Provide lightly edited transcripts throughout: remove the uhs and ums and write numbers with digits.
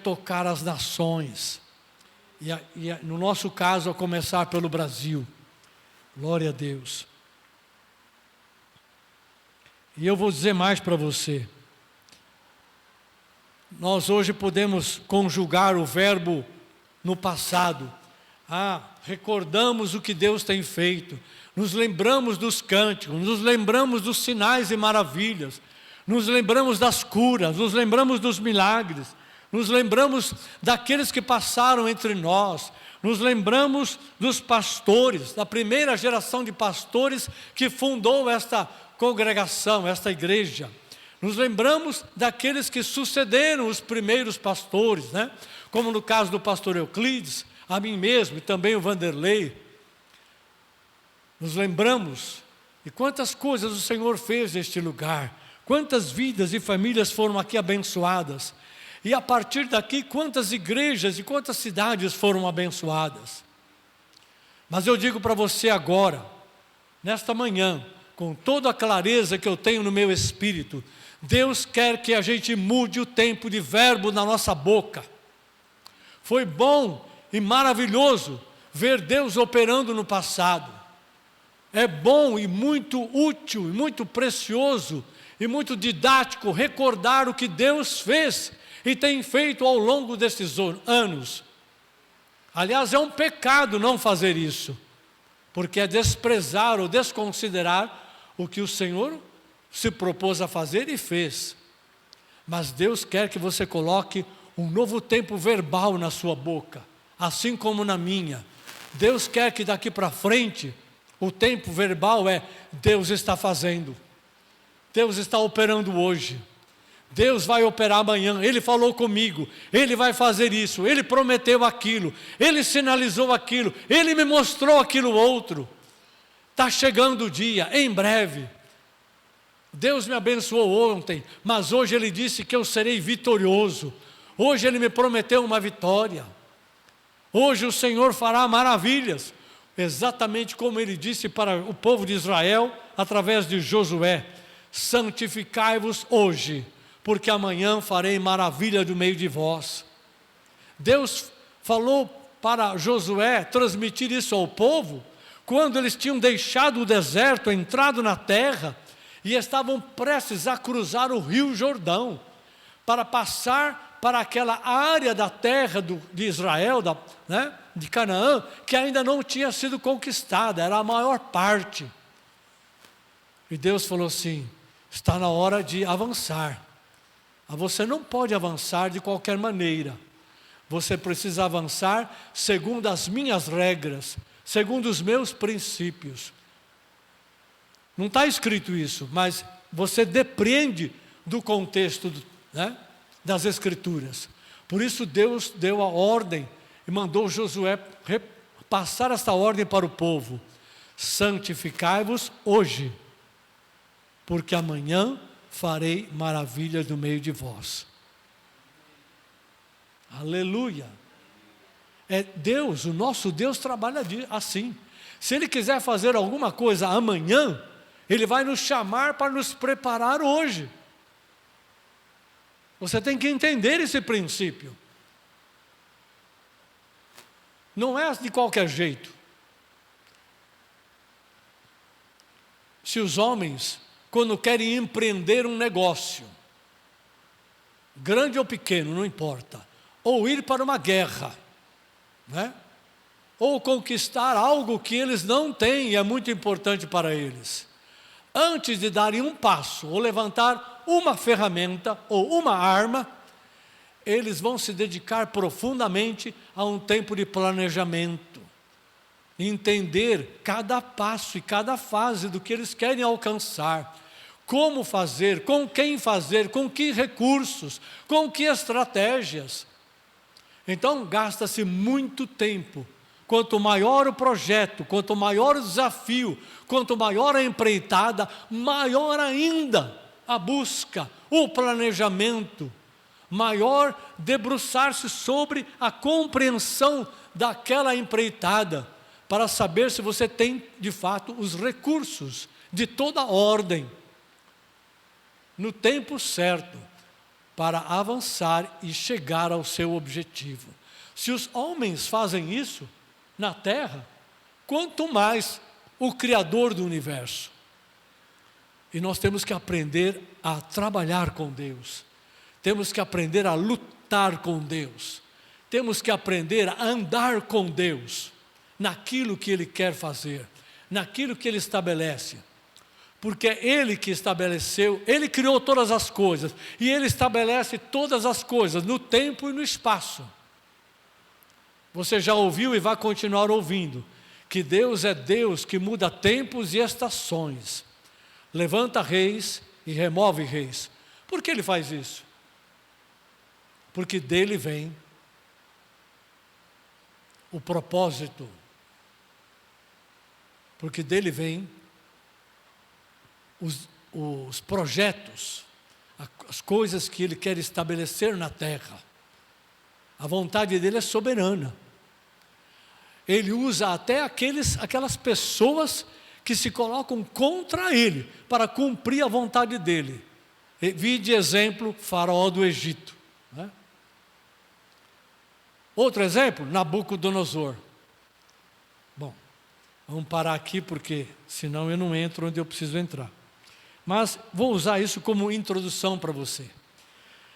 tocar as nações. No nosso caso, a começar pelo Brasil. Glória a Deus. E eu vou dizer mais para você. Nós hoje podemos conjugar o verbo no passado. Recordamos o que Deus tem feito. Nos lembramos dos cânticos, nos lembramos dos sinais e maravilhas. Nos lembramos das curas, nos lembramos dos milagres. Nos lembramos daqueles que passaram entre nós. Nos lembramos dos pastores, da primeira geração de pastores que fundou esta congregação, esta igreja. Nos lembramos daqueles que sucederam os primeiros pastores, né? Como no caso do pastor Euclides, a mim mesmo e também o Vanderlei. Nos lembramos de quantas coisas o Senhor fez neste lugar, quantas vidas e famílias foram aqui abençoadas. E a partir daqui, quantas igrejas e quantas cidades foram abençoadas. Mas eu digo para você agora, nesta manhã, com toda a clareza que eu tenho no meu espírito, Deus quer que a gente mude o tempo de verbo na nossa boca. Foi bom e maravilhoso ver Deus operando no passado. É bom e muito útil e muito precioso e muito didático recordar o que Deus fez e tem feito ao longo desses anos. Aliás, é um pecado não fazer isso, porque é desprezar ou desconsiderar o que o Senhor se propôs a fazer e fez. Mas Deus quer que você coloque um novo tempo verbal na sua boca, assim como na minha. Deus quer que daqui para frente, o tempo verbal é: Deus está fazendo, Deus está operando hoje, Deus vai operar amanhã, Ele falou comigo, Ele vai fazer isso, Ele prometeu aquilo, Ele sinalizou aquilo, Ele me mostrou aquilo outro. Está chegando o dia, em breve. Deus me abençoou ontem, mas hoje Ele disse que eu serei vitorioso. Hoje Ele me prometeu uma vitória. Hoje o Senhor fará maravilhas, exatamente como Ele disse para o povo de Israel, através de Josué: santificai-vos hoje, porque amanhã farei maravilha do meio de vós. Deus falou para Josué transmitir isso ao povo, quando eles tinham deixado o deserto, entrado na terra, e estavam prestes a cruzar o rio Jordão, para passar para aquela área da terra de Israel, de Canaã, que ainda não tinha sido conquistada, era a maior parte. E Deus falou assim: está na hora de avançar. Você não pode avançar de qualquer maneira. Você precisa avançar segundo as minhas regras, segundo os meus princípios. Não está escrito isso, mas você depreende do contexto, das Escrituras. Por isso Deus deu a ordem e mandou Josué passar esta ordem para o povo: santificai-vos hoje, porque amanhã farei maravilhas no meio de vós. Aleluia. É Deus, o nosso Deus trabalha assim. Se Ele quiser fazer alguma coisa amanhã, Ele vai nos chamar para nos preparar hoje. Você tem que entender esse princípio. Não é de qualquer jeito. Se os homens, quando querem empreender um negócio, grande ou pequeno, não importa, ou ir para uma guerra, ou conquistar algo que eles não têm e é muito importante para eles, antes de darem um passo, ou levantar uma ferramenta, ou uma arma, eles vão se dedicar profundamente a um tempo de planejamento, entender cada passo e cada fase do que eles querem alcançar, como fazer, com que recursos, com que estratégias. Então gasta-se muito tempo. Quanto maior o projeto, quanto maior o desafio, quanto maior a empreitada, maior ainda a busca, o planejamento, maior debruçar-se sobre a compreensão daquela empreitada, para saber se você tem de fato os recursos de toda ordem, no tempo certo, para avançar e chegar ao seu objetivo. Se os homens fazem isso na terra, quanto mais o Criador do universo. E nós temos que aprender a trabalhar com Deus, temos que aprender a lutar com Deus, temos que aprender a andar com Deus, naquilo que Ele quer fazer, naquilo que Ele estabelece, porque é Ele que estabeleceu, Ele criou todas as coisas, e Ele estabelece todas as coisas, no tempo e no espaço. Você já ouviu e vai continuar ouvindo, que Deus é Deus que muda tempos e estações, levanta reis e remove reis. Por que Ele faz isso? Porque dele vem o propósito, porque dele vem os projetos, as coisas que Ele quer estabelecer na terra. A vontade dele é soberana. Ele usa até aquelas pessoas que se colocam contra Ele, para cumprir a vontade dele. Vi de exemplo Faraó do Egito, né? Outro exemplo, Nabucodonosor. Bom, vamos parar aqui porque senão eu não entro onde eu preciso entrar. Mas vou usar isso como introdução para você.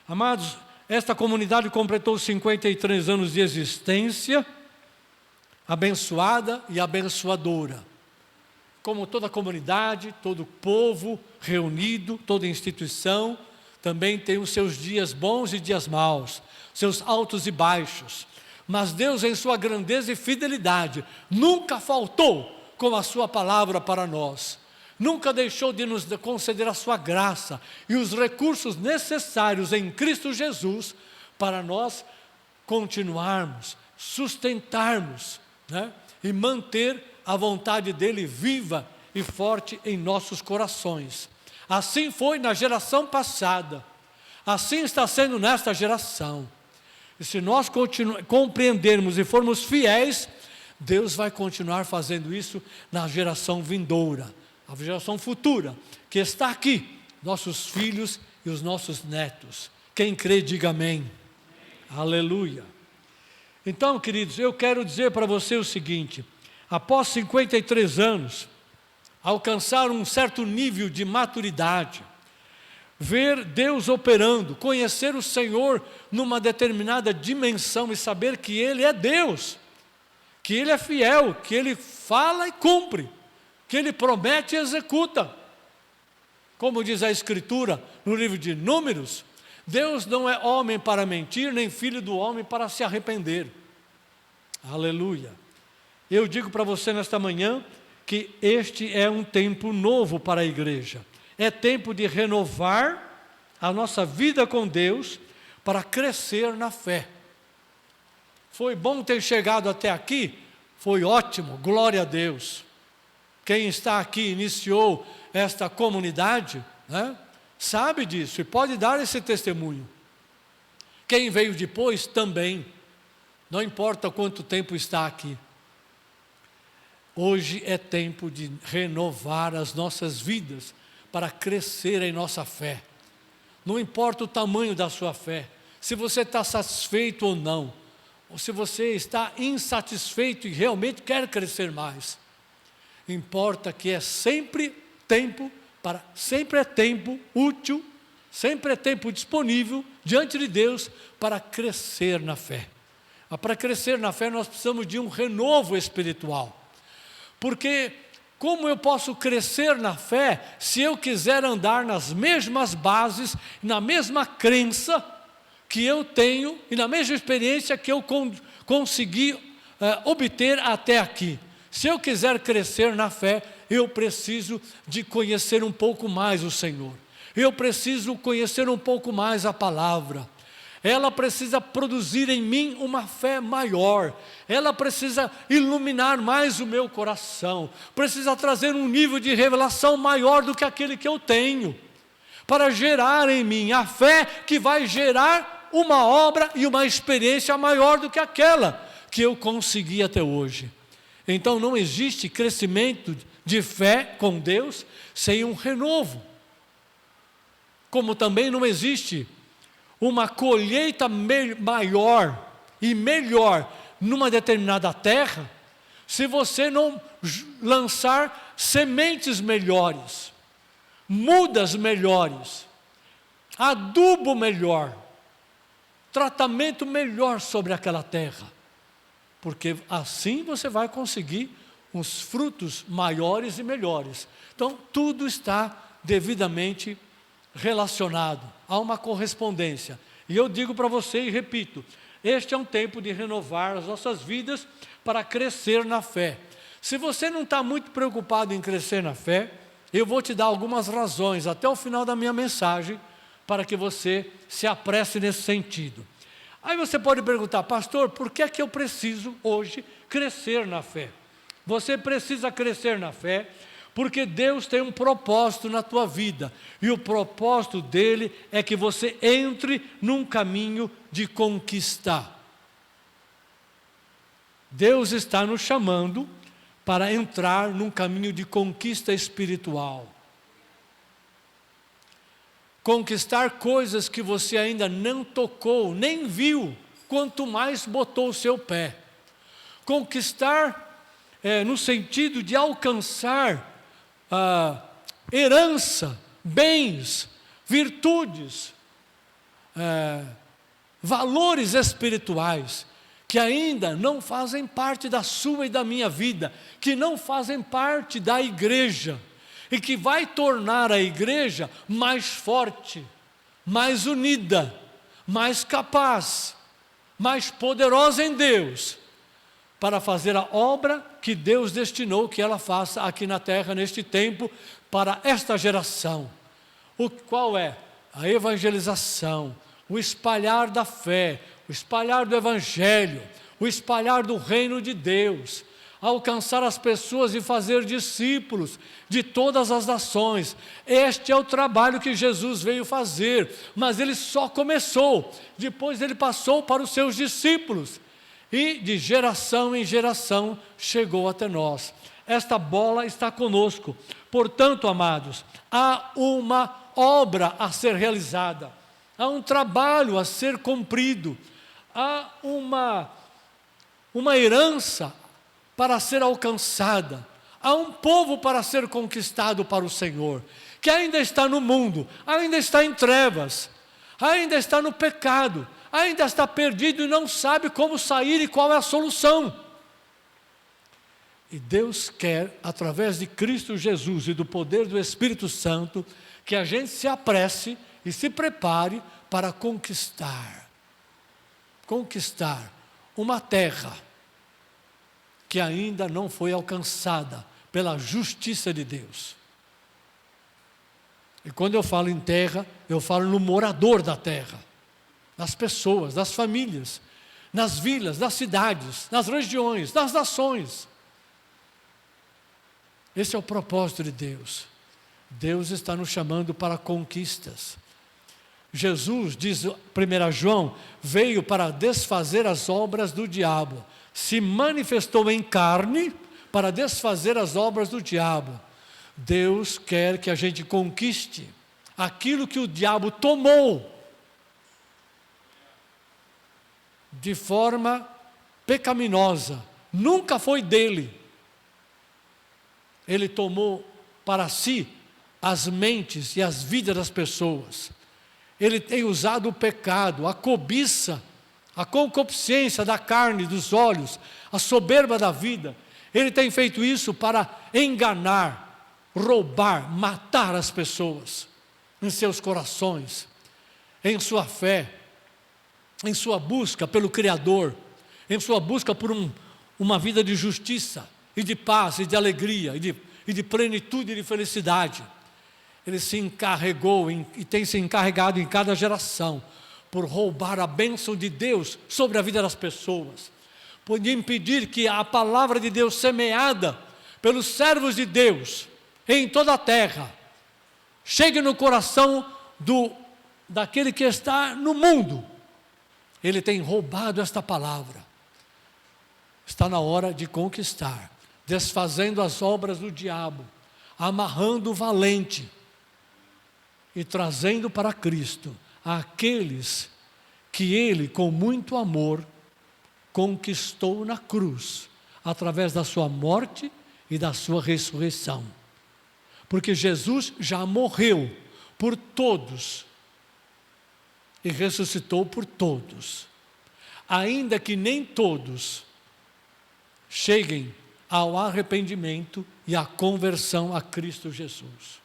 Amados, esta comunidade completou 53 anos de existência, abençoada e abençoadora. Como toda comunidade, todo povo reunido, toda instituição, também tem os seus dias bons e dias maus, seus altos e baixos. Mas Deus, em sua grandeza e fidelidade, nunca faltou com a sua palavra para nós. Nunca deixou de nos conceder a sua graça e os recursos necessários em Cristo Jesus para nós continuarmos, sustentarmos, né? E manter a vontade dele viva e forte em nossos corações. Assim foi na geração passada, assim está sendo nesta geração. E se nós compreendermos e formos fiéis, Deus vai continuar fazendo isso na geração vindoura, a geração futura, que está aqui, nossos filhos e os nossos netos. Quem crê, diga amém. Aleluia. Então, queridos, eu quero dizer para você o seguinte: após 53 anos, alcançar um certo nível de maturidade, ver Deus operando, conhecer o Senhor numa determinada dimensão e saber que Ele é Deus, que Ele é fiel, que Ele fala e cumpre, que Ele promete e executa. Como diz a Escritura no livro de Números, Deus não é homem para mentir, nem filho do homem para se arrepender. Aleluia. Eu digo para você nesta manhã que este é um tempo novo para a igreja. É tempo de renovar a nossa vida com Deus para crescer na fé. Foi bom ter chegado até aqui? Foi ótimo, glória a Deus. Quem está aqui, iniciou esta comunidade, né, sabe disso e pode dar esse testemunho. Quem veio depois também, não importa quanto tempo está aqui. Hoje é tempo de renovar as nossas vidas para crescer em nossa fé. Não importa o tamanho da sua fé, se você está satisfeito ou não, ou se você está insatisfeito e realmente quer crescer mais. Importa que é sempre tempo útil, sempre é tempo disponível diante de Deus para crescer na fé. Para crescer na fé nós precisamos de um renovo espiritual. Porque como eu posso crescer na fé se eu quiser andar nas mesmas bases, na mesma crença que eu tenho e na mesma experiência que eu consegui obter até aqui? Se eu quiser crescer na fé, eu preciso de conhecer um pouco mais o Senhor. Eu preciso conhecer um pouco mais a palavra. Ela precisa produzir em mim uma fé maior. Ela precisa iluminar mais o meu coração. Precisa trazer um nível de revelação maior do que aquele que eu tenho. Para gerar em mim a fé que vai gerar uma obra e uma experiência maior do que aquela que eu consegui até hoje. Então não existe crescimento de fé com Deus sem um renovo. Como também não existe uma colheita maior e melhor numa determinada terra, se você não lançar sementes melhores, mudas melhores, adubo melhor, tratamento melhor sobre aquela terra, porque assim você vai conseguir uns frutos maiores e melhores. Então, tudo está devidamente relacionado, há uma correspondência. E eu digo para você e repito, este é um tempo de renovar as nossas vidas para crescer na fé. Se você não está muito preocupado em crescer na fé, eu vou te dar algumas razões até o final da minha mensagem para que você se apresse nesse sentido. Aí você pode perguntar, pastor, por que é que eu preciso hoje crescer na fé? Você precisa crescer na fé porque Deus tem um propósito na tua vida, e o propósito dele é que você entre num caminho de conquistar. Deus está nos chamando para entrar num caminho de conquista espiritual. Conquistar coisas que você ainda não tocou, nem viu, quanto mais botou o seu pé. Conquistar no sentido de alcançar herança, bens, virtudes, valores espirituais, que ainda não fazem parte da sua e da minha vida, que não fazem parte da igreja, e que vai tornar a igreja mais forte, mais unida, mais capaz, mais poderosa em Deus, para fazer a obra que Deus destinou que ela faça aqui na terra, neste tempo, para esta geração. Qual é? A evangelização, o espalhar da fé, o espalhar do evangelho, o espalhar do reino de Deus, alcançar as pessoas e fazer discípulos de todas as nações. Este é o trabalho que Jesus veio fazer, mas ele só começou, depois ele passou para os seus discípulos, e de geração em geração chegou até nós. Esta bola está conosco. Portanto, amados, há uma obra a ser realizada, há um trabalho a ser cumprido, há uma herança para ser alcançada, há um povo para ser conquistado para o Senhor, que ainda está no mundo, ainda está em trevas, ainda está no pecado, ainda está perdido e não sabe como sair e qual é a solução. E Deus quer, através de Cristo Jesus e do poder do Espírito Santo, que a gente se apresse e se prepare para conquistar uma terra que ainda não foi alcançada pela justiça de Deus. E quando eu falo em terra, eu falo no morador da terra, nas pessoas, nas famílias, nas vilas, nas cidades, nas regiões, nas nações. Esse é o propósito de Deus. Deus está nos chamando para conquistas. Jesus, diz 1 João, veio para desfazer as obras do diabo. Se manifestou em carne para desfazer as obras do diabo. Deus quer que a gente conquiste aquilo que o diabo tomou de forma pecaminosa. Nunca foi dele. Ele tomou para si as mentes e as vidas das pessoas. Ele tem usado o pecado, a cobiça, a concupiscência da carne, dos olhos, a soberba da vida. Ele tem feito isso para enganar, roubar, matar as pessoas em seus corações, em sua fé, em sua busca pelo Criador, em sua busca por uma vida de justiça, e de paz, e de alegria, e de plenitude e de felicidade. Ele se encarregou e tem se encarregado em cada geração por roubar a bênção de Deus sobre a vida das pessoas, por impedir que a palavra de Deus semeada pelos servos de Deus em toda a terra chegue no coração daquele que está no mundo. Ele tem roubado esta palavra. Está na hora de conquistar, desfazendo as obras do diabo, amarrando o valente e trazendo para Cristo aqueles que Ele, com muito amor, conquistou na cruz, através da sua morte e da sua ressurreição. Porque Jesus já morreu por todos e ressuscitou por todos. Ainda que nem todos cheguem ao arrependimento e à conversão a Cristo Jesus.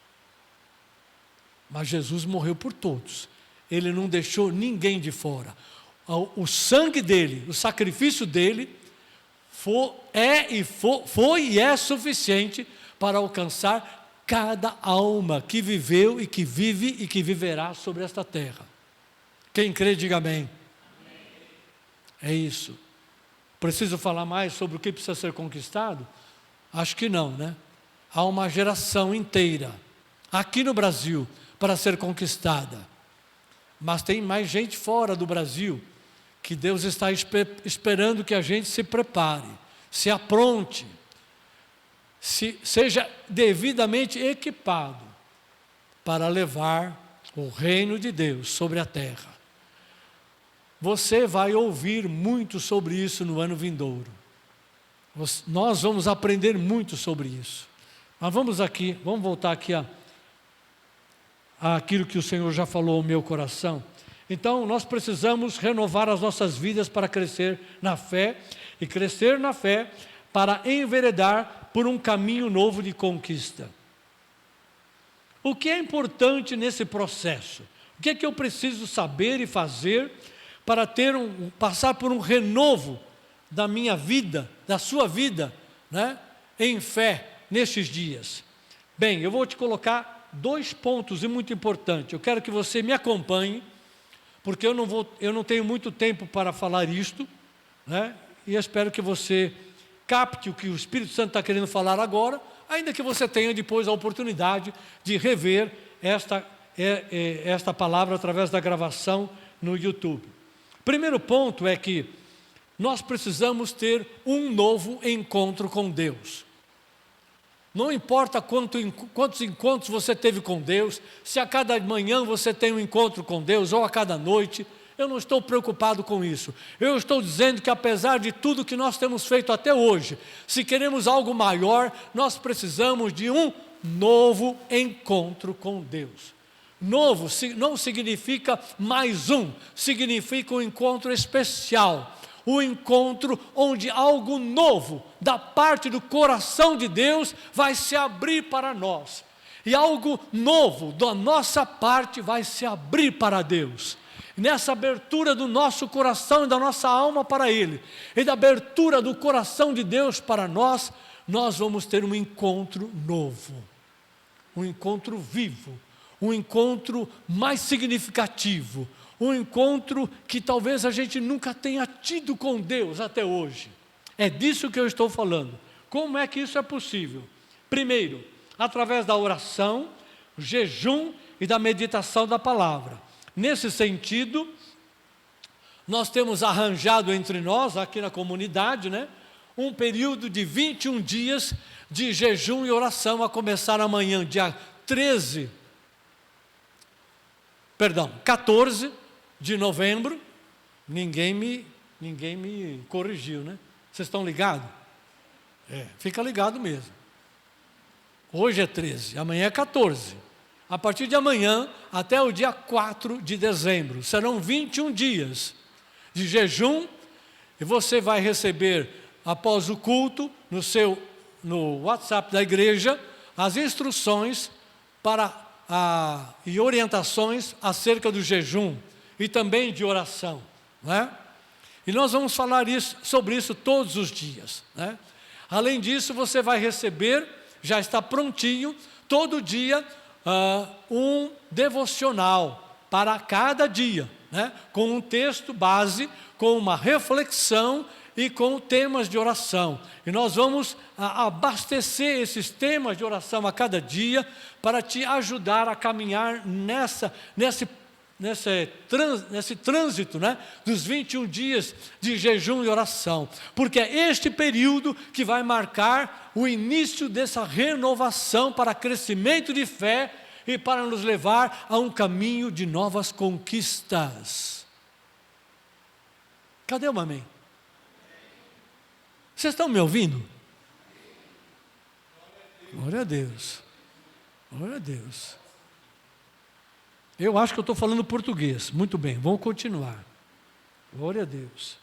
Mas Jesus morreu por todos. Ele não deixou ninguém de fora. O sangue dele, o sacrifício dele, foi e é suficiente para alcançar cada alma que viveu e que vive e que viverá sobre esta terra. Quem crê, diga amém. É isso. Preciso falar mais sobre o que precisa ser conquistado? Acho que não, né? Há uma geração inteira, aqui no Brasil, para ser conquistada. Mas tem mais gente fora do Brasil, que Deus está esperando que a gente se prepare, se apronte, seja devidamente equipado para levar o reino de Deus sobre a terra. Você vai ouvir muito sobre isso no ano vindouro. Nós vamos aprender muito sobre isso. Mas vamos voltar aqui àquilo que o Senhor já falou ao meu coração. Então, nós precisamos renovar as nossas vidas para crescer na fé, e crescer na fé para enveredar por um caminho novo de conquista. O que é importante nesse processo? O que é que eu preciso saber e fazer para passar por um renovo da minha vida, da sua vida, né, em fé, nestes dias? Bem, eu vou te colocar 2 pontos muito importantes. Eu quero que você me acompanhe, porque eu não tenho muito tempo para falar isto, né, e eu espero que você capte o que o Espírito Santo está querendo falar agora, ainda que você tenha depois a oportunidade de rever esta palavra através da gravação no YouTube. Primeiro ponto é que nós precisamos ter um novo encontro com Deus. Não importa quantos encontros você teve com Deus, se a cada manhã você tem um encontro com Deus, ou a cada noite, eu não estou preocupado com isso. Eu estou dizendo que apesar de tudo que nós temos feito até hoje, se queremos algo maior, nós precisamos de um novo encontro com Deus. Novo não significa mais um, significa um encontro especial, um encontro onde algo novo da parte do coração de Deus vai se abrir para nós, e algo novo da nossa parte vai se abrir para Deus. Nessa abertura do nosso coração e da nossa alma para Ele, e da abertura do coração de Deus para nós, nós vamos ter um encontro novo, um encontro vivo, um encontro mais significativo, um encontro que talvez a gente nunca tenha tido com Deus até hoje. É disso que eu estou falando. Como é que isso é possível? Primeiro, através da oração, jejum e da meditação da palavra. Nesse sentido, nós temos arranjado entre nós, aqui na comunidade, né, um período de 21 dias de jejum e oração, a começar amanhã, dia 14 de novembro. Ninguém me corrigiu, né? Vocês estão ligados? Fica ligado mesmo. Hoje é 13, amanhã é 14. A partir de amanhã até o dia 4 de dezembro, serão 21 dias de jejum, e você vai receber, após o culto, no WhatsApp da igreja, as instruções e orientações acerca do jejum e também de oração, né? E nós vamos falar sobre isso todos os dias, né? Além disso, você vai receber, já está prontinho, todo dia, um devocional para cada dia, né? Com um texto base, com uma reflexão e com temas de oração. E nós vamos abastecer esses temas de oração a cada dia para te ajudar a caminhar nesse trânsito, né, dos 21 dias de jejum e oração. Porque é este período que vai marcar o início dessa renovação para crescimento de fé e para nos levar a um caminho de novas conquistas. Cadê o amém? Vocês estão me ouvindo? Glória a Deus. Glória a Deus. Eu acho que eu estou falando português. Muito bem, vamos continuar. Glória a Deus.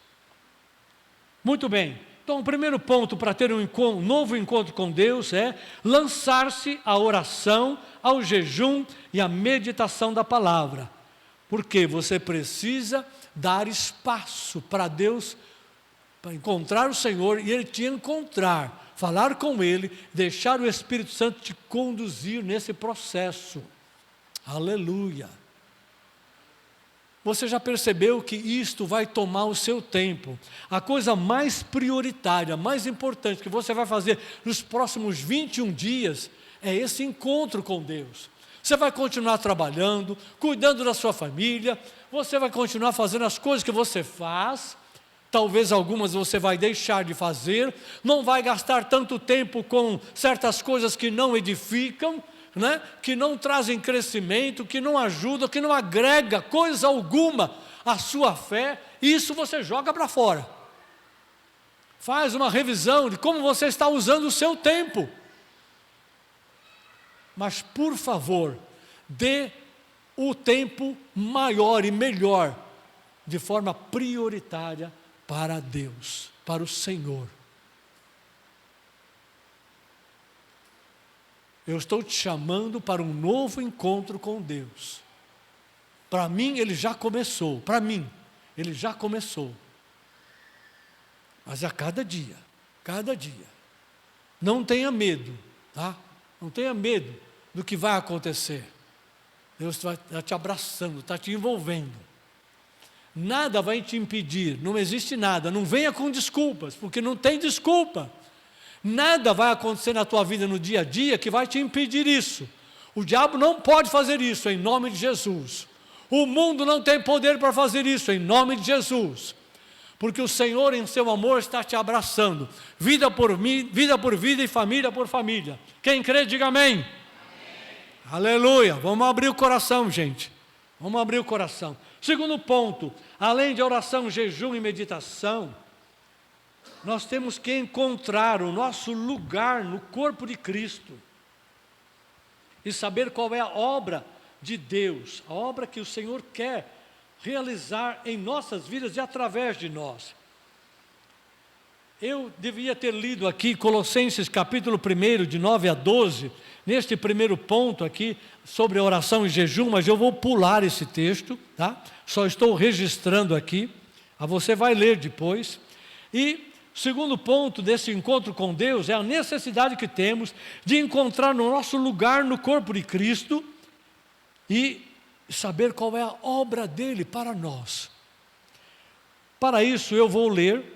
Muito bem. Então, o primeiro ponto para ter um novo encontro com Deus é lançar-se à oração, ao jejum e à meditação da palavra. Porque você precisa dar espaço para Deus, para encontrar o Senhor e Ele te encontrar, falar com Ele, deixar o Espírito Santo te conduzir nesse processo. Aleluia! Você já percebeu que isto vai tomar o seu tempo? A coisa mais prioritária, mais importante que você vai fazer nos próximos 21 dias é esse encontro com Deus. Você vai continuar trabalhando, cuidando da sua família, você vai continuar fazendo as coisas que você faz, talvez algumas você vai deixar de fazer, não vai gastar tanto tempo com certas coisas que não edificam, né? Que não trazem crescimento, que não ajudam, que não agrega coisa alguma à sua fé, e isso você joga para fora. Faz uma revisão de como você está usando o seu tempo. Mas, por favor, dê o tempo maior e melhor, de forma prioritária para Deus, para o Senhor. Eu estou te chamando para um novo encontro com Deus. Para mim, ele já começou. Para mim, ele já começou. Mas a cada dia, cada dia. Não tenha medo, tá? Não tenha medo do que vai acontecer. Deus está te abraçando, está te envolvendo. Nada vai te impedir, não existe nada. Não venha com desculpas, porque não tem desculpa. Nada vai acontecer na tua vida no dia a dia que vai te impedir isso. O diabo não pode fazer isso em nome de Jesus. O mundo não tem poder para fazer isso em nome de Jesus. Porque o Senhor em seu amor está te abraçando. Vida por vida e família por família. Quem crê, diga amém. Amém. Aleluia. Vamos abrir o coração, gente. Vamos abrir o coração. Segundo ponto, além de oração, jejum e meditação, nós temos que encontrar o nosso lugar no corpo de Cristo e saber qual é a obra de Deus, a obra que o Senhor quer realizar em nossas vidas e através de nós. Eu devia ter lido aqui Colossenses capítulo 1, de 9 a 12, neste primeiro ponto aqui, sobre oração e jejum, mas eu vou pular esse texto, tá? Só estou registrando aqui, você vai ler depois. E segundo ponto desse encontro com Deus é a necessidade que temos de encontrar no nosso lugar no corpo de Cristo e saber qual é a obra dele para nós. Para isso eu vou ler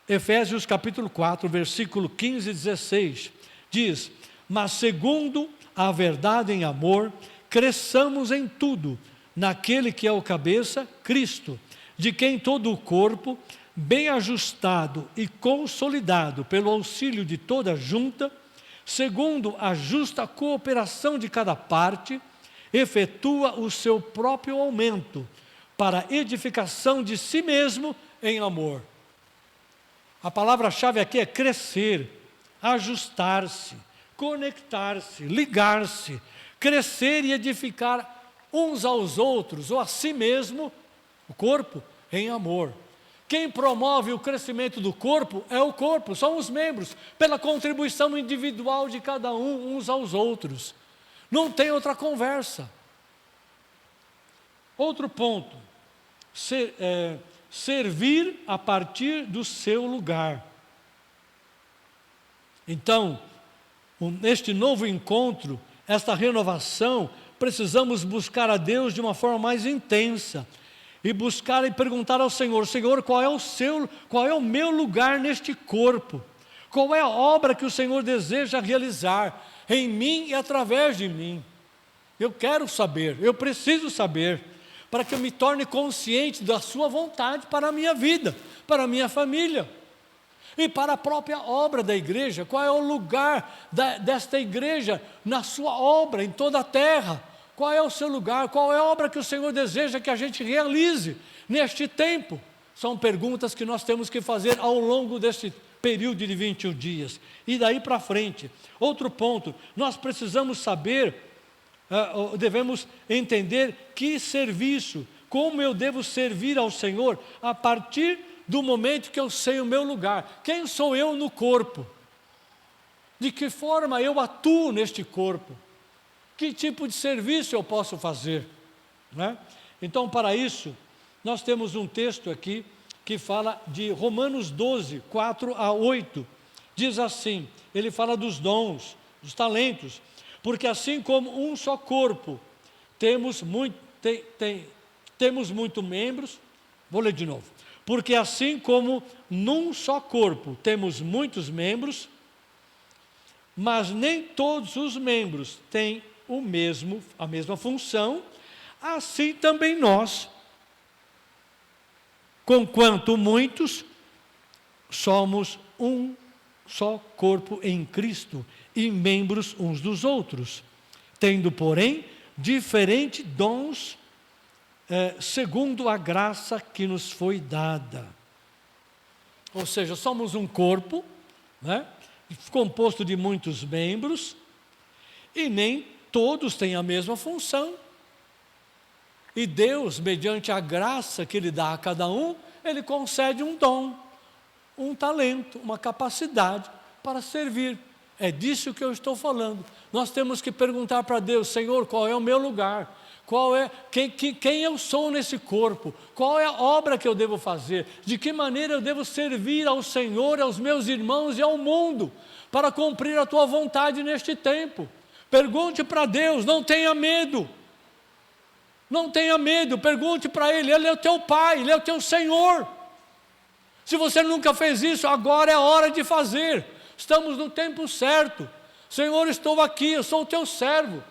Efésios capítulo 4, versículo 15 e 16. Diz: mas segundo a verdade em amor, cresçamos em tudo, naquele que é o cabeça, Cristo, de quem todo o corpo, bem ajustado e consolidado pelo auxílio de toda a junta, segundo a justa cooperação de cada parte, efetua o seu próprio aumento, para a edificação de si mesmo em amor. A palavra-chave aqui é crescer, ajustar-se, conectar-se, ligar-se, crescer e edificar uns aos outros, ou a si mesmo, o corpo, em amor. Quem promove o crescimento do corpo é o corpo, são os membros, pela contribuição individual de cada um, uns aos outros. Não tem outra conversa. Outro ponto, servir a partir do seu lugar. Então, neste novo encontro, esta renovação, precisamos buscar a Deus de uma forma mais intensa, e buscar e perguntar ao Senhor: Senhor, qual é o meu lugar neste corpo? Qual é a obra que o Senhor deseja realizar em mim e através de mim? Eu quero saber, eu preciso saber, para que eu me torne consciente da sua vontade para a minha vida, para a minha família e para a própria obra da igreja. Qual é o lugar desta igreja na sua obra, em toda a terra? Qual é o seu lugar? Qual é a obra que o Senhor deseja que a gente realize neste tempo? São perguntas que nós temos que fazer ao longo deste período de 21 dias. E daí para frente. Outro ponto, nós precisamos saber, devemos entender que serviço, como eu devo servir ao Senhor a partir do momento que eu sei o meu lugar. Quem sou eu no corpo? De que forma eu atuo neste corpo? Que tipo de serviço eu posso fazer? Né? Então, para isso, nós temos um texto aqui que fala de Romanos 12, 4 a 8. Diz assim, ele fala dos dons, dos talentos. Porque assim como um só corpo, temos muitos membros. Vou ler de novo. Porque assim como num só corpo temos muitos membros, mas nem todos os membros têm a mesma função, assim também nós, conquanto muitos, somos um só corpo em Cristo e membros uns dos outros, tendo, porém, diferentes dons, segundo a graça que nos foi dada. Ou seja, somos um corpo, né, composto de muitos membros, e nem todos têm a mesma função. E Deus, mediante a graça que Ele dá a cada um, Ele concede um dom, um talento, uma capacidade para servir. É disso que eu estou falando. Nós temos que perguntar para Deus: Senhor, qual é o meu lugar? Quem eu sou nesse corpo? Qual é a obra que eu devo fazer? De que maneira eu devo servir ao Senhor, aos meus irmãos e ao mundo, para cumprir a tua vontade neste tempo? Pergunte para Deus, não tenha medo. Não tenha medo, pergunte para Ele, Ele é o teu Pai, Ele é o teu Senhor. Se você nunca fez isso, agora é a hora de fazer. Estamos no tempo certo. Senhor, estou aqui, eu sou o teu servo.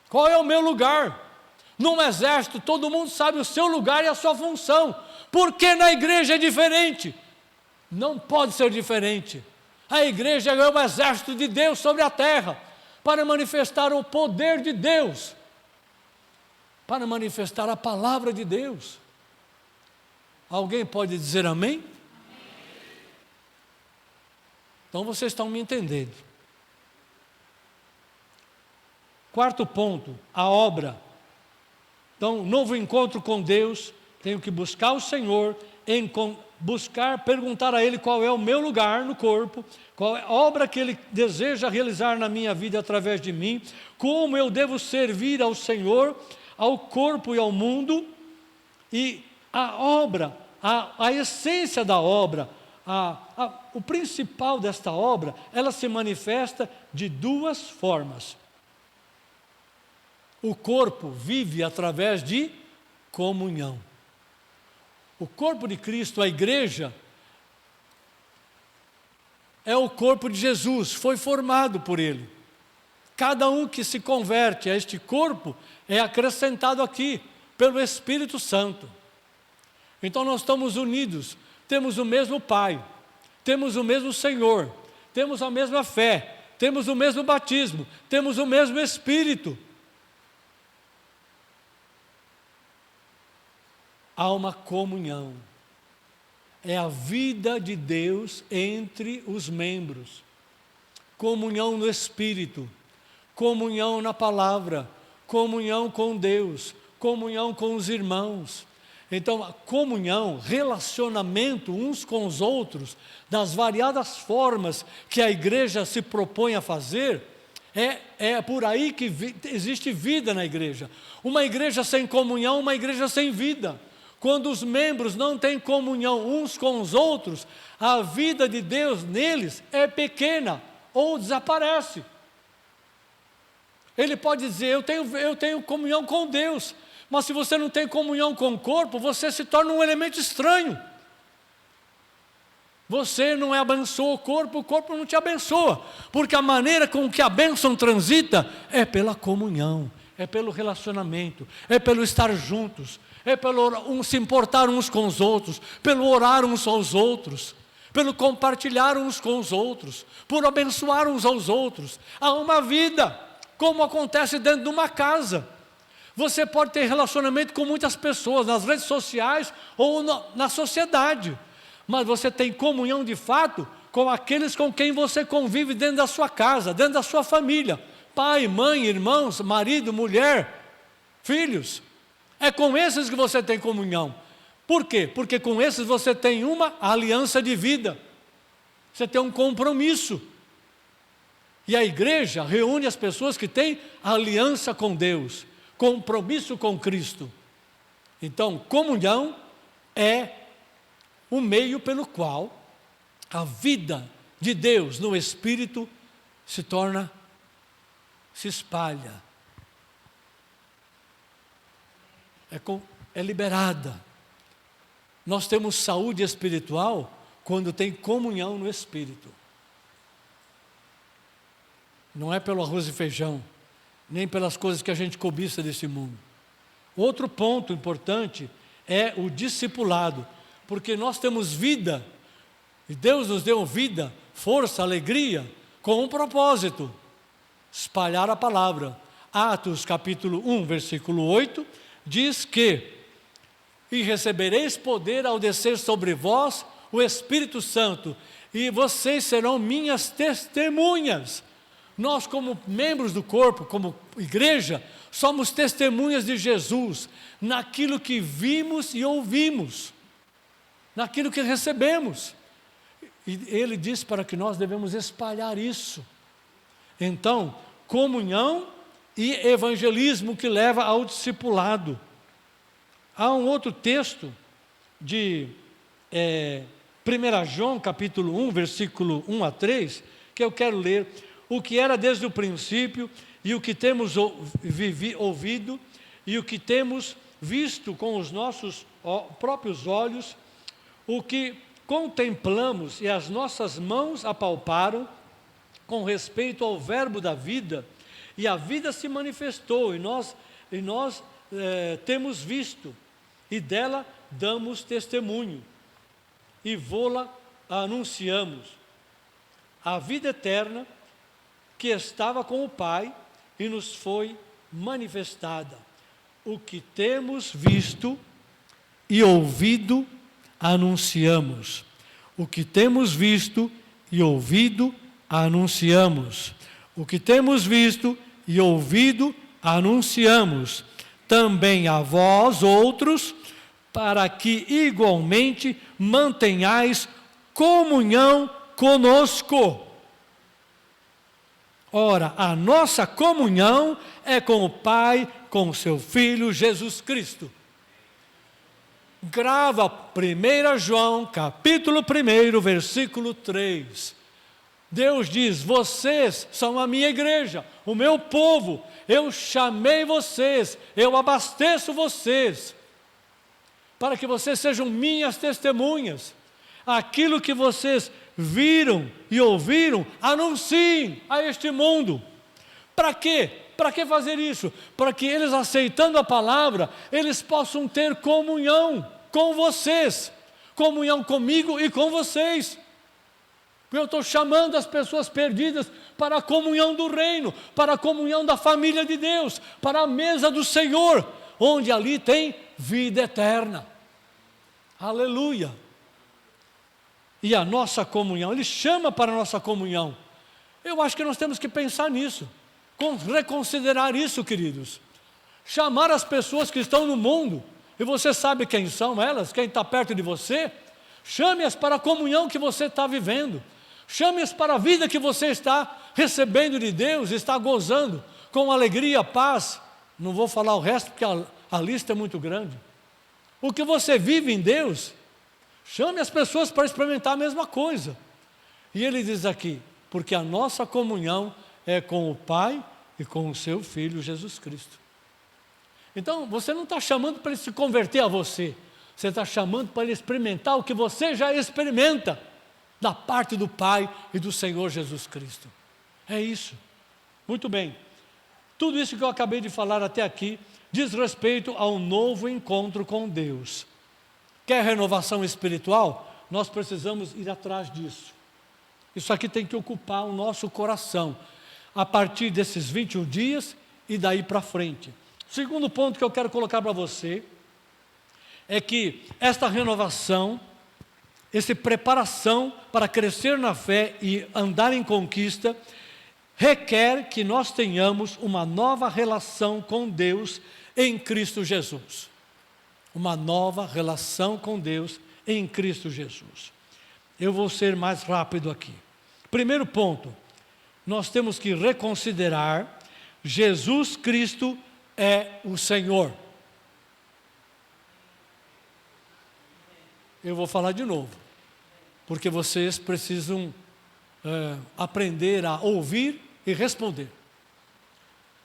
Qual é o meu lugar? Num exército, todo mundo sabe o seu lugar e a sua função. Por que na igreja é diferente? Não pode ser diferente. A igreja é o exército de Deus sobre a terra, para manifestar o poder de Deus, para manifestar a palavra de Deus. Alguém pode dizer amém? Amém. Então vocês estão me entendendo. Quarto ponto, a obra. Então, novo encontro com Deus, tenho que buscar o Senhor, perguntar a Ele qual é o meu lugar no corpo, qual é a obra que Ele deseja realizar na minha vida através de mim, como eu devo servir ao Senhor, ao corpo e ao mundo, e a obra, a essência da obra, o principal desta obra, ela se manifesta de duas formas. O corpo vive através de comunhão. O corpo de Cristo, a igreja, é o corpo de Jesus, foi formado por Ele. Cada um que se converte a este corpo é acrescentado aqui pelo Espírito Santo. Então nós estamos unidos, temos o mesmo Pai, temos o mesmo Senhor, temos a mesma fé, temos o mesmo batismo, temos o mesmo Espírito. Há uma comunhão. É a vida de Deus entre os membros. Comunhão no Espírito, comunhão na palavra, comunhão com Deus, comunhão com os irmãos. Então, a comunhão, relacionamento uns com os outros, das variadas formas que a igreja se propõe a fazer, é por aí que existe vida na igreja. Uma igreja sem comunhão, uma igreja sem vida. Quando os membros não têm comunhão uns com os outros, a vida de Deus neles é pequena ou desaparece. Ele pode dizer, eu tenho comunhão com Deus, mas se você não tem comunhão com o corpo, você se torna um elemento estranho. Você não abençoa o corpo não te abençoa, porque a maneira com que a bênção transita é pela comunhão, é pelo relacionamento, é pelo estar juntos, é pelo se importar uns com os outros, pelo orar uns aos outros, pelo compartilhar uns com os outros, por abençoar uns aos outros. Há uma vida como acontece dentro de uma casa. Você pode ter relacionamento com muitas pessoas, nas redes sociais ou na sociedade, mas você tem comunhão de fato com aqueles com quem você convive dentro da sua casa, dentro da sua família. Pai, mãe, irmãos, marido, mulher, filhos. É com esses que você tem comunhão. Por quê? Porque com esses você tem uma aliança de vida. Você tem um compromisso. E a igreja reúne as pessoas que têm aliança com Deus, compromisso com Cristo. Então, comunhão é o meio pelo qual a vida de Deus no Espírito se espalha. É liberada. Nós temos saúde espiritual quando tem comunhão no Espírito. Não é pelo arroz e feijão, nem pelas coisas que a gente cobiça desse mundo. Outro ponto importante é o discipulado, porque nós temos vida, e Deus nos deu vida, força, alegria, com um propósito: espalhar a palavra. Atos capítulo 1, versículo 8, diz que: e recebereis poder ao descer sobre vós o Espírito Santo, e vocês serão minhas testemunhas. Nós, como membros do corpo, como igreja, somos testemunhas de Jesus, naquilo que vimos e ouvimos, naquilo que recebemos. E ele diz para que nós devemos espalhar isso. Então, comunhão e evangelismo que leva ao discipulado. Há um outro texto de 1 João capítulo 1, versículo 1 a 3, que eu quero ler. O que era desde o princípio, e o que temos ouvido, e o que temos visto com os nossos próprios olhos, o que contemplamos e as nossas mãos apalparam, com respeito ao verbo da vida, e a vida se manifestou, e nós temos visto, e dela damos testemunho, e vô-la anunciamos. A vida eterna, que estava com o Pai e nos foi manifestada. O que temos visto e ouvido, anunciamos. O que temos visto e ouvido, anunciamos. O que temos visto e ouvido, anunciamos. Também a vós outros, para que igualmente mantenhais comunhão conosco. Ora, a nossa comunhão é com o Pai, com o seu Filho Jesus Cristo. Grava 1 João, capítulo 1, versículo 3. Deus diz: vocês são a minha igreja, o meu povo, eu chamei vocês, eu abasteço vocês, para que vocês sejam minhas testemunhas. Aquilo que vocês viram e ouviram, anunciem a este mundo. Para quê? Para que fazer isso? Para que eles, aceitando a palavra, eles possam ter comunhão com vocês, comunhão comigo e com vocês. Eu estou chamando as pessoas perdidas para a comunhão do reino, para a comunhão da família de Deus, para a mesa do Senhor, onde ali tem vida eterna. Aleluia! E a nossa comunhão, Ele chama para a nossa comunhão. Eu acho que nós temos que pensar nisso, reconsiderar isso, queridos. Chamar as pessoas que estão no mundo, e você sabe quem são elas, quem está perto de você, chame-as para a comunhão que você está vivendo, chame-as para a vida que você está recebendo de Deus, está gozando, com alegria, paz. Não vou falar o resto, porque a lista é muito grande. O que você vive em Deus, chame as pessoas para experimentar a mesma coisa. E ele diz aqui: porque a nossa comunhão é com o Pai e com o seu Filho Jesus Cristo. Então, você não está chamando para ele se converter a você, você está chamando para ele experimentar o que você já experimenta, da parte do Pai e do Senhor Jesus Cristo. É isso. Muito bem. Tudo isso que eu acabei de falar até aqui diz respeito ao novo encontro com Deus. Quer renovação espiritual? Nós precisamos ir atrás disso. Isso aqui tem que ocupar o nosso coração. a partir desses 21 dias e daí para frente. Segundo ponto que eu quero colocar para você é que esta renovação, essa preparação para crescer na fé e andar em conquista, requer que nós tenhamos uma nova relação com Deus em Cristo Jesus. Uma nova relação com Deus em Cristo Jesus. Eu vou ser mais rápido aqui. Primeiro ponto, nós temos que reconsiderar: Jesus Cristo é o Senhor. Eu vou falar de novo, porque vocês precisam aprender a ouvir e responder.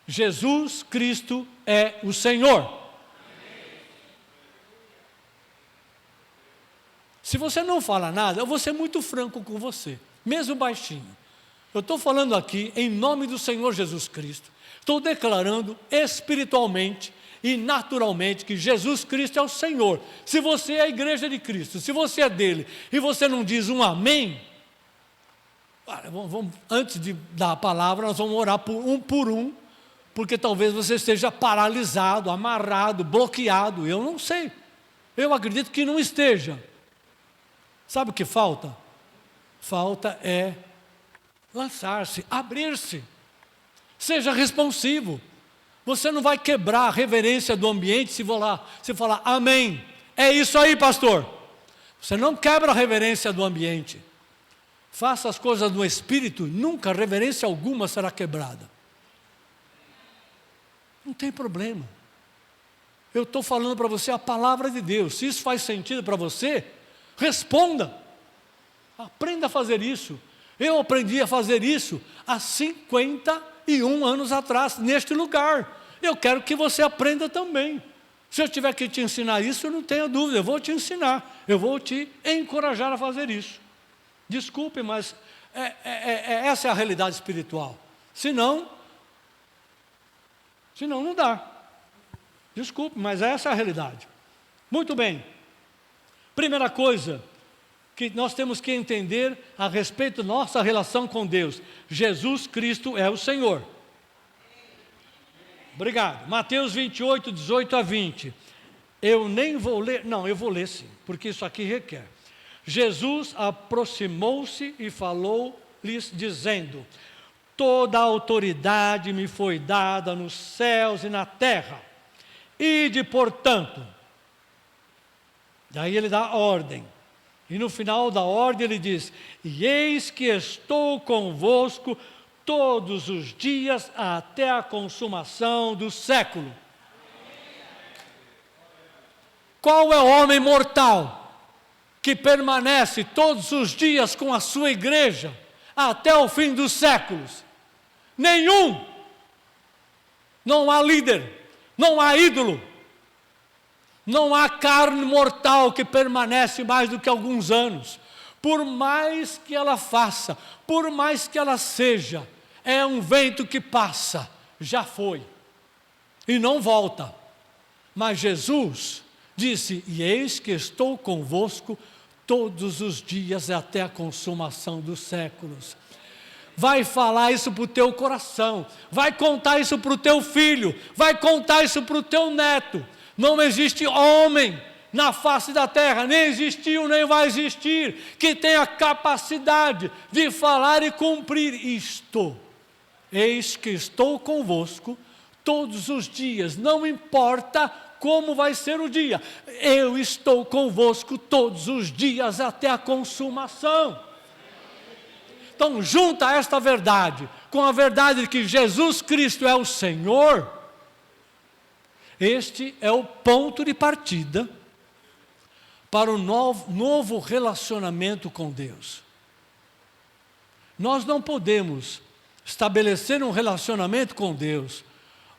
Jesus Cristo é o Senhor. Se você não fala nada, eu vou ser muito franco com você, mesmo baixinho. Eu estou falando aqui em nome do Senhor Jesus Cristo. Estou declarando espiritualmente e naturalmente que Jesus Cristo é o Senhor. Se você é a igreja de Cristo, se você é dele e você não diz um amém, antes de dar a palavra, nós vamos orar por um, porque talvez você esteja paralisado, amarrado, bloqueado. Eu não sei. Eu acredito que não esteja. Sabe o que falta? Falta é lançar-se, abrir-se. Seja responsivo. Você não vai quebrar a reverência do ambiente se falar amém. É isso aí, pastor. Você não quebra a reverência do ambiente. Faça as coisas no Espírito, nunca reverência alguma será quebrada. Não tem problema. Eu estou falando para você a palavra de Deus. Se isso faz sentido para você, responda. Aprenda a fazer isso. Eu aprendi a fazer isso há 51 anos atrás, neste lugar. Eu quero que você aprenda também. Se eu tiver que te ensinar isso, não tenha dúvida, eu vou te ensinar. Eu vou te encorajar a fazer isso. Desculpe, mas essa é a realidade espiritual. Senão não dá. Desculpe, mas essa é a realidade. Muito bem. Primeira coisa que nós temos que entender a respeito da nossa relação com Deus: Jesus Cristo é o Senhor. Obrigado. Mateus 28, 18 a 20. Eu nem vou ler, não, eu vou ler sim, porque isso aqui requer. Jesus aproximou-se e falou-lhes dizendo: toda a autoridade me foi dada nos céus e na terra. Ide, portanto. Daí ele dá ordem. E no final da ordem ele diz: e eis que estou convosco todos os dias até a consumação do século. Qual é o homem mortal que permanece todos os dias com a sua igreja até o fim dos séculos? Nenhum. Não há líder, não há ídolo, não há carne mortal que permanece mais do que alguns anos. Por mais que ela faça, por mais que ela seja, é um vento que passa, já foi, e não volta. Mas Jesus disse: e eis que estou convosco todos os dias até a consumação dos séculos. Vai falar isso para o teu coração, vai contar isso para o teu filho, vai contar isso para o teu neto. Não existe homem na face da terra, nem existiu, nem vai existir, que tenha capacidade de falar e cumprir isto. Eis que estou convosco todos os dias, não importa como vai ser o dia, eu estou convosco todos os dias até a consumação. Então, junta esta verdade com a verdade de que Jesus Cristo é o Senhor. Este é o ponto de partida para o novo relacionamento com Deus. Nós não podemos estabelecer um relacionamento com Deus,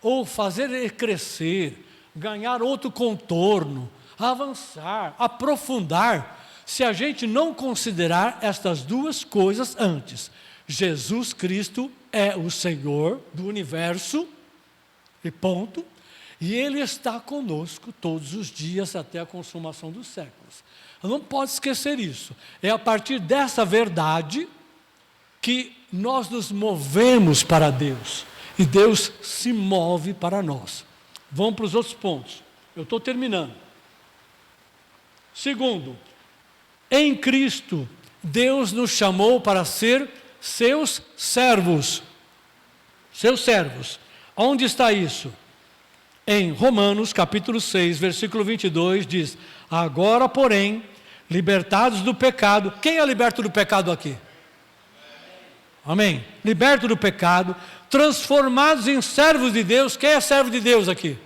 ou fazer ele crescer, ganhar outro contorno, avançar, aprofundar, se a gente não considerar estas duas coisas antes. Jesus Cristo é o Senhor do universo, e ponto. E Ele está conosco todos os dias até a consumação dos séculos. Não pode esquecer isso. É a partir dessa verdade que nós nos movemos para Deus e Deus se move para nós. Vamos para os outros pontos. Eu estou terminando. Segundo, em Cristo, Deus nos chamou para ser seus servos. Seus servos. Onde está isso? Em Romanos, capítulo 6, versículo 22, diz: agora, porém, libertados do pecado. Quem é liberto do pecado aqui? Amém. Liberto do pecado, transformados em servos de Deus. Quem é servo de Deus aqui?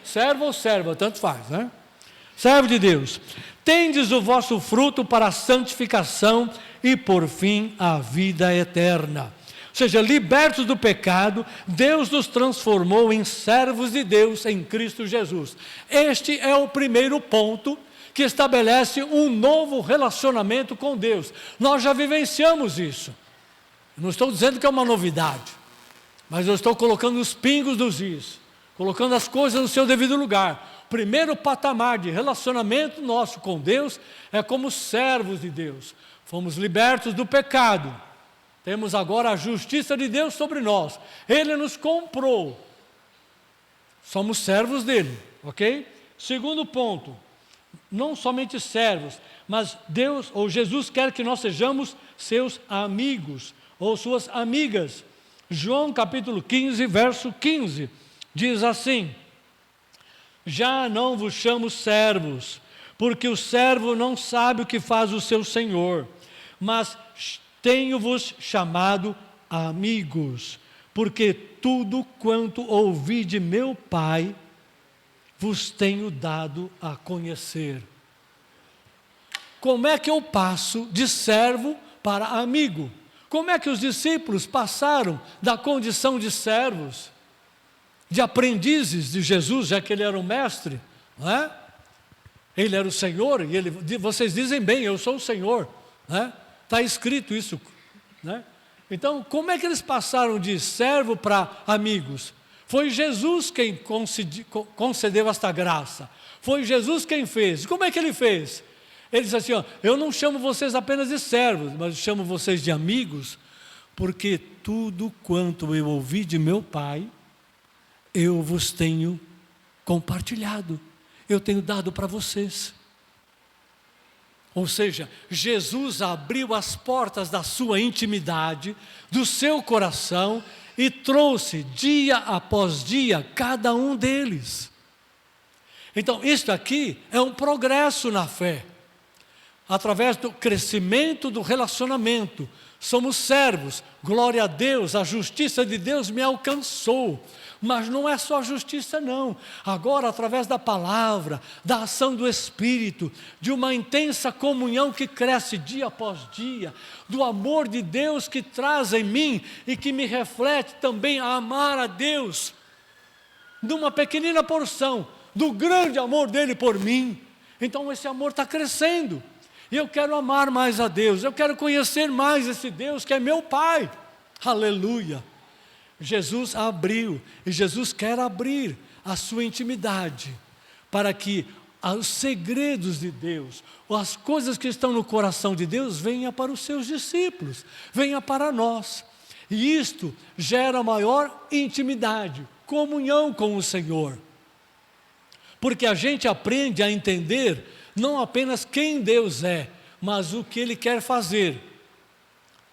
Servo ou serva, tanto faz, né? Servo de Deus. Tendes o vosso fruto para a santificação e, por fim, a vida eterna. Ou seja, libertos do pecado, Deus nos transformou em servos de Deus em Cristo Jesus. Este é o primeiro ponto que estabelece um novo relacionamento com Deus. Nós já vivenciamos isso. Não estou dizendo que é uma novidade, mas eu estou colocando os pingos dos is, colocando as coisas no seu devido lugar. O primeiro patamar de relacionamento nosso com Deus é como servos de Deus. Fomos libertos do pecado. Temos agora a justiça de Deus sobre nós. Ele nos comprou. Somos servos dele, ok? Segundo ponto, não somente servos, mas Deus ou Jesus quer que nós sejamos seus amigos ou suas amigas. João capítulo 15, verso 15, diz assim: já não vos chamo servos, porque o servo não sabe o que faz o seu senhor, mas tenho-vos chamado amigos, porque tudo quanto ouvi de meu Pai, vos tenho dado a conhecer. Como é que eu passo de servo para amigo? Como é que os discípulos passaram da condição de servos, de aprendizes de Jesus, já que ele era o mestre, não é? Ele era o Senhor, e vocês dizem bem, eu sou o Senhor, né? Está escrito isso, né? Então, como é que eles passaram de servo para amigos? Foi Jesus quem concedeu esta graça. Foi Jesus quem fez. Como é que ele fez? Ele disse assim: ó, eu não chamo vocês apenas de servos, mas chamo vocês de amigos, porque tudo quanto eu ouvi de meu Pai, eu vos tenho compartilhado, eu tenho dado para vocês. Ou seja, Jesus abriu as portas da sua intimidade, do seu coração, e trouxe dia após dia cada um deles. Então, isto aqui é um progresso na fé. Através do crescimento do relacionamento, somos servos, glória a Deus, a justiça de Deus me alcançou. Mas não é só a justiça não, agora através da palavra, da ação do Espírito, de uma intensa comunhão que cresce dia após dia, do amor de Deus que traz em mim e que me reflete também a amar a Deus, numa pequenina porção do grande amor dele por mim. Então esse amor está crescendo, e eu quero amar mais a Deus, eu quero conhecer mais esse Deus que é meu Pai, aleluia. Jesus abriu, e Jesus quer abrir a sua intimidade, para que os segredos de Deus, ou as coisas que estão no coração de Deus, venham para os seus discípulos, venham para nós. E isto gera maior intimidade, comunhão com o Senhor. Porque a gente aprende a entender não apenas quem Deus é, mas o que Ele quer fazer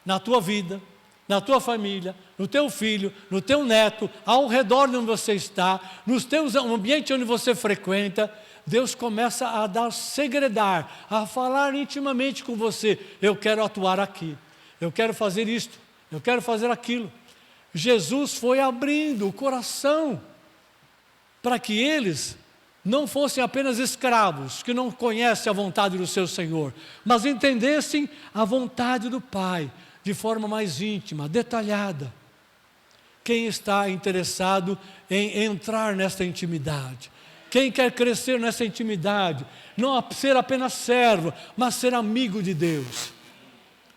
na tua vida, na tua família, no teu filho, no teu neto, ao redor de onde você está, no ambiente onde você frequenta. Deus começa a dar segredar, a falar intimamente com você. Eu quero atuar aqui, eu quero fazer isto, eu quero fazer aquilo. Jesus foi abrindo o coração para que eles não fossem apenas escravos, que não conhecem a vontade do seu Senhor, mas entendessem a vontade do Pai, de forma mais íntima, detalhada. Quem está interessado em entrar nessa intimidade? Quem quer crescer nessa intimidade? Não ser apenas servo, mas ser amigo de Deus.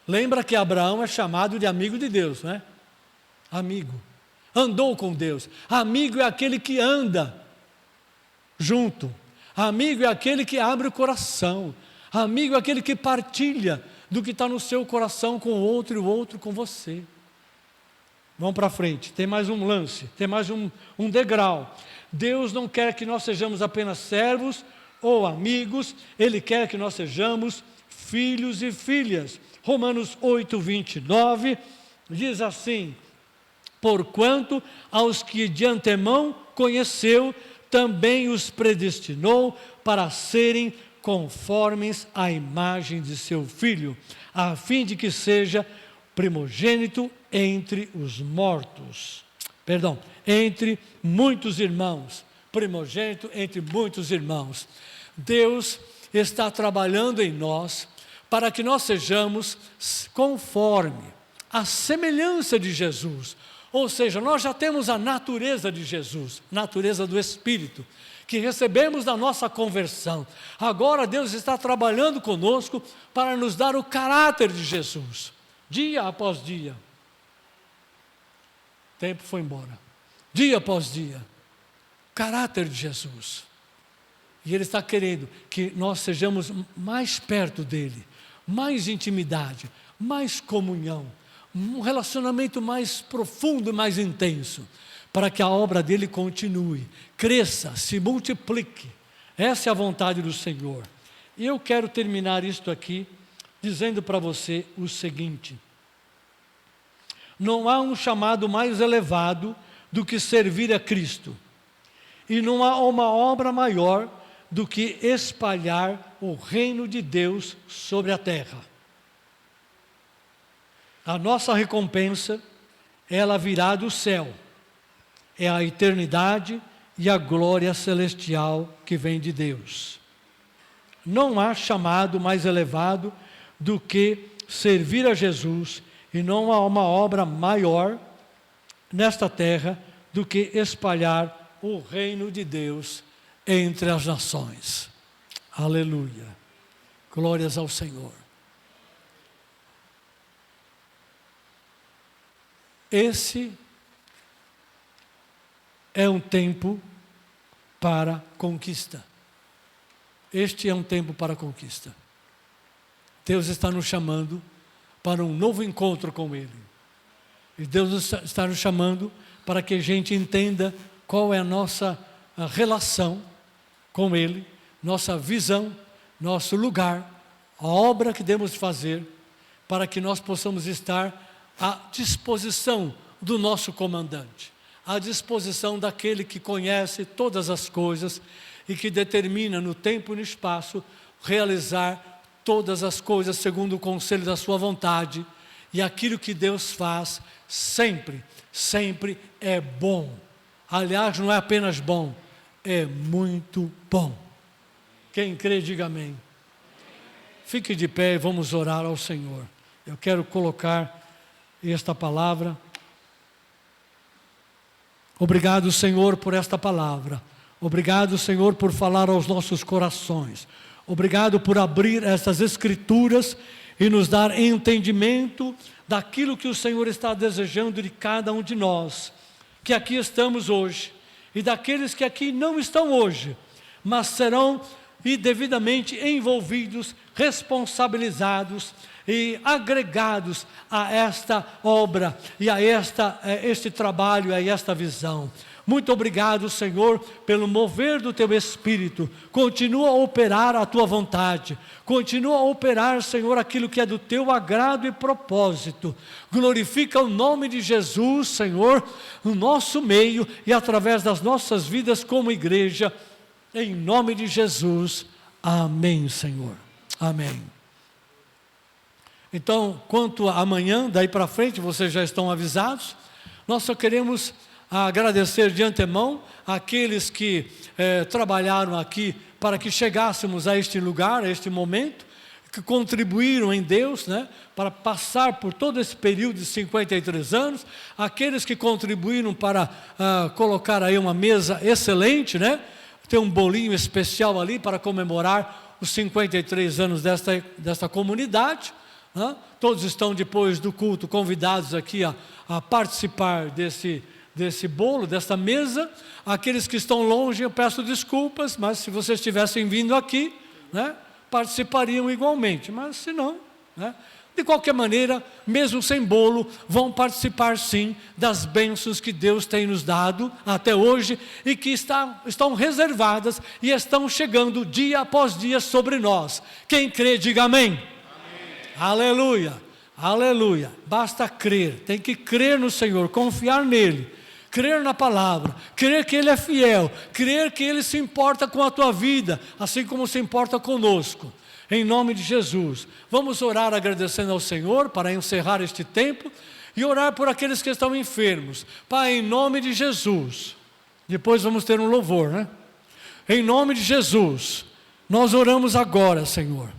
Lembra que Abraão é chamado de amigo de Deus, não é? Amigo. Andou com Deus. Amigo é aquele que anda junto. Amigo é aquele que abre o coração. Amigo é aquele que partilha do que está no seu coração com o outro e o outro com você. Vamos para frente, tem mais um lance, tem mais um degrau. Deus não quer que nós sejamos apenas servos ou amigos, Ele quer que nós sejamos filhos e filhas. Romanos 8, 29 diz assim: porquanto aos que de antemão conheceu, também os predestinou para serem conformes à imagem de seu Filho, a fim de que seja primogênito entre os mortos. Entre muitos irmãos. Primogênito entre muitos irmãos. Deus está trabalhando em nós para que nós sejamos conforme a semelhança de Jesus. Ou seja, nós já temos a natureza de Jesus, natureza do Espírito, que recebemos da nossa conversão. Agora Deus está trabalhando conosco para nos dar o caráter de Jesus, dia após dia. O tempo foi embora. Dia após dia, caráter de Jesus. E Ele está querendo que nós sejamos mais perto dEle, mais intimidade, mais comunhão, um relacionamento mais profundo e mais intenso, para que a obra dEle continue, cresça, se multiplique. Essa é a vontade do Senhor. E eu quero terminar isto aqui, dizendo para você o seguinte: não há um chamado mais elevado do que servir a Cristo, e não há uma obra maior do que espalhar o reino de Deus sobre a terra. A nossa recompensa, ela virá do céu, é a eternidade e a glória celestial que vem de Deus. Não há chamado mais elevado do que servir a Jesus, e não há uma obra maior nesta terra do que espalhar o reino de Deus entre as nações. Aleluia. Glórias ao Senhor. Esse é um tempo para conquista. Este é um tempo para conquista. Deus está nos chamando para um novo encontro com Ele. E Deus está nos chamando para que a gente entenda qual é a nossa relação com Ele, nossa visão, nosso lugar, a obra que devemos fazer, para que nós possamos estar à disposição do nosso comandante, à disposição daquele que conhece todas as coisas e que determina no tempo e no espaço realizar todas as coisas segundo o conselho da sua vontade. E aquilo que Deus faz sempre, sempre é bom. Aliás, não é apenas bom, é muito bom. Quem crê, diga amém. Fique de pé e vamos orar ao Senhor. Eu quero colocar esta palavra. Obrigado, Senhor, por esta palavra. Obrigado, Senhor, por falar aos nossos corações. Obrigado por abrir estas escrituras e nos dar entendimento daquilo que o Senhor está desejando de cada um de nós, que aqui estamos hoje, e daqueles que aqui não estão hoje, mas serão devidamente envolvidos, responsabilizados e agregados a esta obra e a este trabalho, a esta visão. Muito obrigado, Senhor, pelo mover do Teu Espírito. Continua a operar a Tua vontade. Continua a operar, Senhor, aquilo que é do Teu agrado e propósito. Glorifica o nome de Jesus, Senhor, no nosso meio e através das nossas vidas como igreja. Em nome de Jesus. Amém, Senhor. Amém. Então, quanto a amanhã, daí para frente, vocês já estão avisados. Nós só queremos agradecer de antemão àqueles que trabalharam aqui para que chegássemos a este lugar, a este momento, que contribuíram em Deus, né, para passar por todo esse período de 53 anos, aqueles que contribuíram para colocar aí uma mesa excelente, né, tem um bolinho especial ali para comemorar os 53 anos desta comunidade, né? Todos estão depois do culto convidados aqui a participar desse bolo, desta mesa. Aqueles que estão longe, eu peço desculpas, mas se vocês tivessem vindo aqui, né, participariam igualmente, mas se não, né, De qualquer maneira, mesmo sem bolo, vão participar sim das bênçãos que Deus tem nos dado até hoje e que estão reservadas e estão chegando dia após dia sobre nós. Quem crê, diga amém. Amém. Aleluia, aleluia. Basta crer, tem que crer no Senhor, confiar nele, crer na palavra, crer que Ele é fiel, crer que Ele se importa com a tua vida, assim como se importa conosco. Em nome de Jesus, vamos orar agradecendo ao Senhor para encerrar este tempo e orar por aqueles que estão enfermos. Pai, em nome de Jesus, depois vamos ter um louvor, né? Em nome de Jesus, nós oramos agora, Senhor.